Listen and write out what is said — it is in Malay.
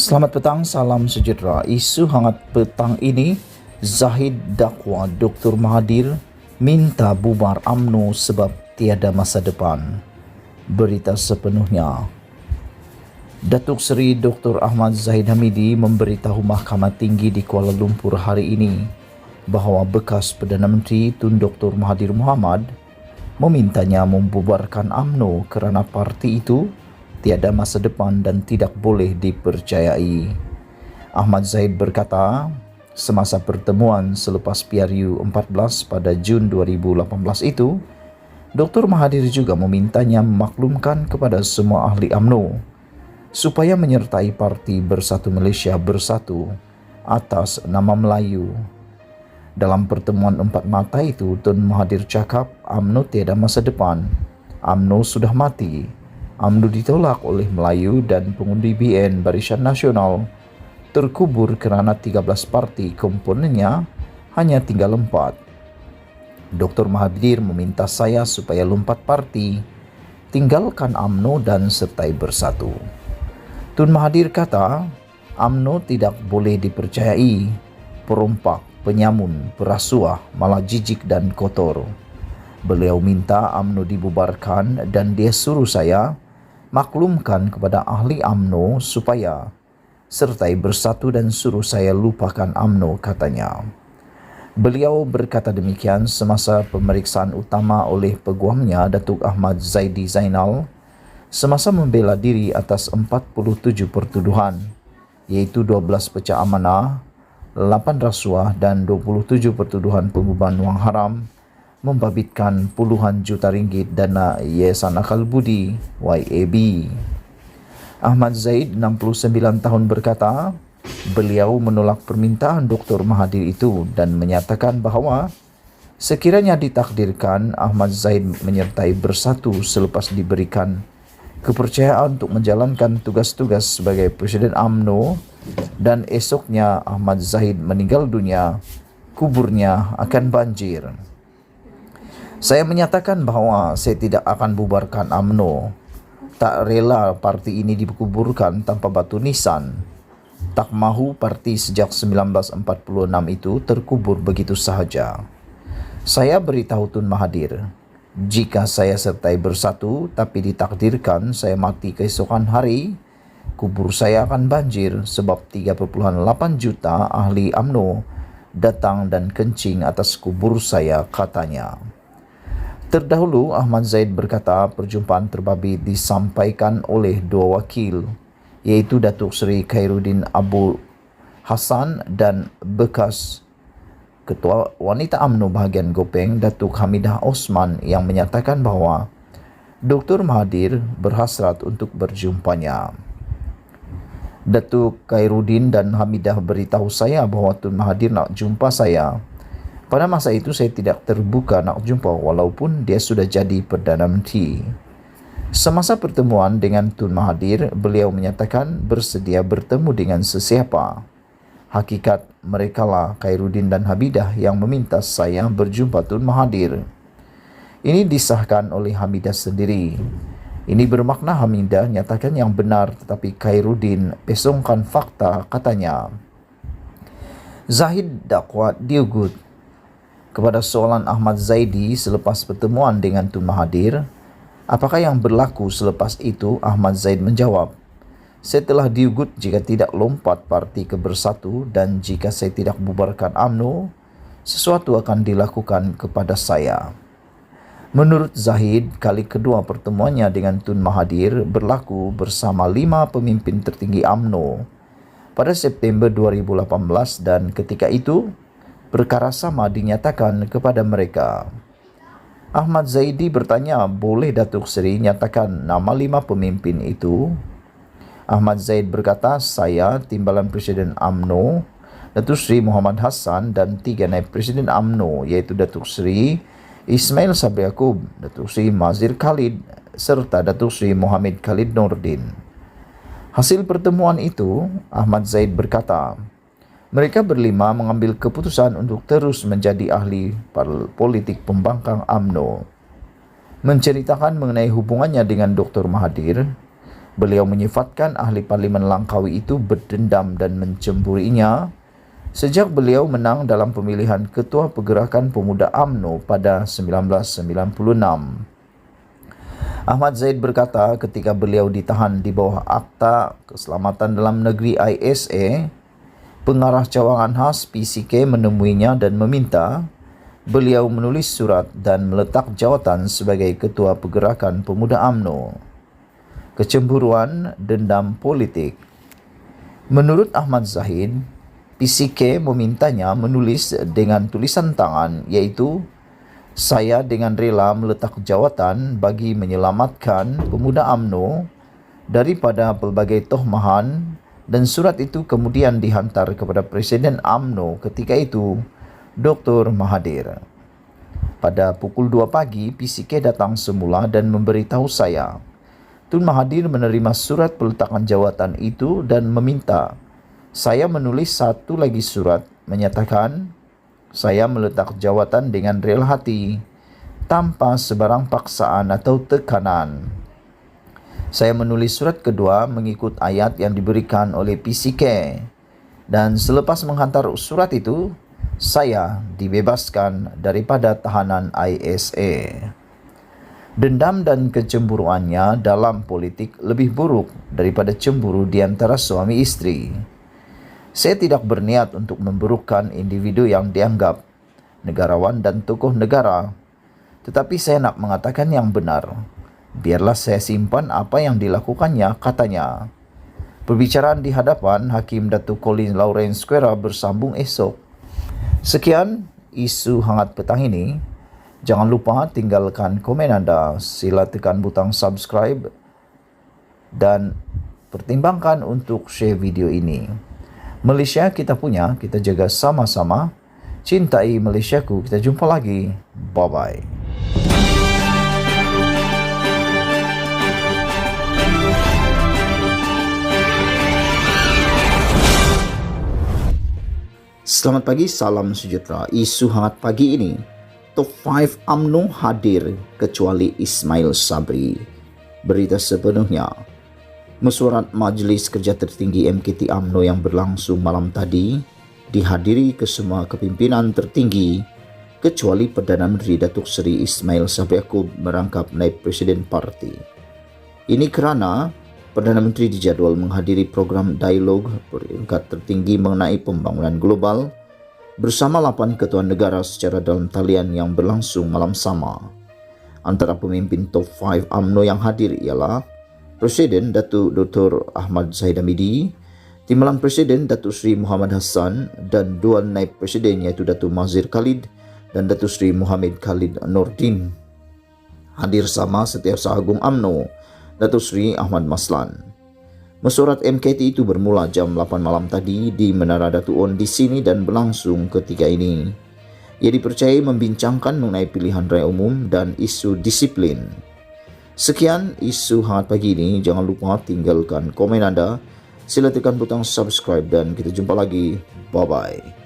Selamat petang, salam sejahtera. Isu hangat petang ini, Zahid dakwa Dr. Mahathir minta bubar UMNO sebab tiada masa depan. Berita sepenuhnya. Datuk Seri Dr. Ahmad Zahid Hamidi memberitahu Mahkamah Tinggi di Kuala Lumpur hari ini bahawa bekas Perdana Menteri Tun Dr. Mahathir Mohamad memintanya membubarkan UMNO kerana parti itu tiada masa depan dan tidak boleh dipercayai. Ahmad Zahid berkata, semasa pertemuan selepas PRU 14 pada Jun 2018 itu, Dr. Mahathir juga memintanya memaklumkan kepada semua ahli UMNO supaya menyertai Parti Bersatu Malaysia Bersatu atas nama Melayu. Dalam pertemuan empat mata itu, Tun Mahathir cakap UMNO tiada masa depan, UMNO sudah mati. UMNO ditolak oleh Melayu dan pengundi BN Barisan Nasional terkubur kerana 13 parti komponennya hanya tinggal 4. Dr. Mahathir meminta saya supaya 4 parti tinggalkan UMNO dan sertai Bersatu. Tun Mahathir kata UMNO tidak boleh dipercayai, perompak, penyamun, perasuah, malah jijik dan kotor. Beliau minta UMNO dibubarkan dan dia suruh saya maklumkan kepada ahli UMNO supaya sertai Bersatu dan suruh saya lupakan UMNO, katanya. Beliau berkata demikian semasa pemeriksaan utama oleh peguamnya Datuk Ahmad Zaidi Zainal semasa membela diri atas 47 pertuduhan, iaitu 12 pecah amanah, 8 rasuah dan 27 pertuduhan pembubahan wang haram membabitkan puluhan juta ringgit dana Yayasan Akal Budi YAB. Ahmad Zaid, 69 tahun, berkata beliau menolak permintaan Dr. Mahathir itu dan menyatakan bahawa sekiranya ditakdirkan Ahmad Zaid menyertai Bersatu selepas diberikan kepercayaan untuk menjalankan tugas-tugas sebagai Presiden UMNO dan esoknya Ahmad Zahid meninggal dunia, kuburnya akan banjir. Saya menyatakan bahawa saya tidak akan bubarkan UMNO. Tak rela parti ini dikuburkan tanpa batu nisan. Tak mahu parti sejak 1946 itu terkubur begitu sahaja. Saya beritahu Tun Mahathir, jika saya sertai Bersatu tapi ditakdirkan saya mati keesokan hari, kubur saya akan banjir sebab 3.8 juta ahli UMNO datang dan kencing atas kubur saya, katanya. Terdahulu, Ahmad Zaid berkata perjumpaan terbabi disampaikan oleh dua wakil, iaitu Datuk Seri Khairuddin Abu Hassan dan bekas Ketua Wanita UMNO bahagian Gopeng, Datuk Hamidah Osman, yang menyatakan bahawa Dr. Mahathir berhasrat untuk berjumpanya. Datuk Khairuddin dan Hamidah beritahu saya bahawa Tun Mahathir nak jumpa saya. Pada masa itu saya tidak terbuka nak jumpa walaupun dia sudah jadi Perdana Menteri. Semasa pertemuan dengan Tun Mahathir, beliau menyatakan bersedia bertemu dengan sesiapa. Hakikat merekalah Khairuddin dan Hamidah yang meminta saya berjumpa Tun Mahathir. Ini disahkan oleh Hamidah sendiri. Ini bermakna Hamidah nyatakan yang benar tetapi Khairuddin pesongkan fakta, katanya. Zahid dakwa diugut. Kepada soalan Ahmad Zaidi selepas pertemuan dengan Tun Mahathir, apakah yang berlaku selepas itu, Ahmad Zaid menjawab, saya telah diugut jika tidak lompat parti ke Bersatu dan jika saya tidak bubarkan UMNO, sesuatu akan dilakukan kepada saya. Menurut Zahid, kali kedua pertemuannya dengan Tun Mahathir berlaku bersama 5 pemimpin tertinggi UMNO pada September 2018 dan ketika itu, perkara sama dinyatakan kepada mereka. Ahmad Zaidi bertanya, boleh Datuk Seri nyatakan nama 5 pemimpin itu? Ahmad Zaid berkata, saya, Timbalan Presiden UMNO, Datuk Seri Muhammad Hassan dan 3 naib Presiden UMNO, iaitu Datuk Seri Ismail Sabri Yaakob, Datuk Seri Mazir Khalid serta Datuk Seri Mohammed Khalid Nordin. Hasil pertemuan itu, Ahmad Zaid berkata, mereka berlima mengambil keputusan untuk terus menjadi ahli politik pembangkang UMNO. Menceritakan mengenai hubungannya dengan Dr. Mahathir, Beliau menyifatkan ahli parlimen Langkawi itu berdendam dan mencemburinya sejak beliau menang dalam pemilihan Ketua Pergerakan Pemuda UMNO pada 1996. Ahmad Zahid berkata ketika beliau ditahan di bawah Akta Keselamatan Dalam Negeri ISA, pengarah cawangan khas PCK menemuinya dan meminta beliau menulis surat dan meletak jawatan sebagai Ketua Pergerakan Pemuda UMNO. Kecemburuan, dendam politik. Menurut Ahmad Zahid, PCK memintanya menulis dengan tulisan tangan, iaitu saya dengan rela meletak jawatan bagi menyelamatkan pemuda UMNO daripada pelbagai tohmahan, dan surat itu kemudian dihantar kepada Presiden UMNO ketika itu, Dr. Mahathir. Pada pukul 2 pagi, PCK datang semula dan memberitahu saya. Tun Mahathir menerima surat peletakan jawatan itu dan meminta saya menulis satu lagi surat menyatakan saya meletak jawatan dengan rela hati tanpa sebarang paksaan atau tekanan. Saya menulis surat kedua mengikut ayat yang diberikan oleh PCK, dan selepas menghantar surat itu, saya dibebaskan daripada tahanan ISA. Dendam dan kecemburuannya dalam politik lebih buruk daripada cemburu di antara suami istri. Saya tidak berniat untuk memburukkan individu yang dianggap negarawan dan tokoh negara, tetapi saya nak mengatakan yang benar. Biarlah saya simpan apa yang dilakukannya, katanya. Perbicaraan di hadapan Hakim Datuk Colin Lawrence Square bersambung esok. Sekian isu hangat petang ini. Jangan lupa tinggalkan komen anda, sila tekan butang subscribe dan pertimbangkan untuk share video ini. Malaysia kita punya, kita jaga sama-sama. Cintai Malaysiaku, kita jumpa lagi. Bye-bye. Selamat pagi, salam sejahtera. Isu hangat pagi ini. Top 5 UMNO hadir kecuali Ismail Sabri. Berita sepenuhnya. Mesyuarat Majlis Kerja Tertinggi MKT UMNO yang berlangsung malam tadi dihadiri kesemua kepimpinan tertinggi kecuali Perdana Menteri Datuk Seri Ismail Sabri Yaakob merangkap naib Presiden parti. Ini kerana Perdana Menteri dijadual menghadiri program dialog peringkat tertinggi mengenai pembangunan global bersama 8 ketua negara secara dalam talian yang berlangsung malam sama. Antara pemimpin top 5 UMNO yang hadir ialah Presiden Datuk Dr. Ahmad Zahid Hamidi, Timbalan Presiden Datuk Seri Muhammad Hassan dan dua naib Presiden iaitu Datuk Mazhir Khalid dan Datuk Seri Muhammad Khalid Nordin. Hadir sama Setiausaha Agung UMNO Datuk Seri Ahmad Maslan. Mesyuarat MKT itu bermula jam 8 malam tadi di Menara Datuk On di sini dan berlangsung ketika ini. Ia dipercayai membincangkan mengenai pilihan raya umum dan isu disiplin. Sekian isu hangat pagi ini. Jangan lupa tinggalkan komen anda, sila tekan butang subscribe dan kita jumpa lagi. Bye-bye.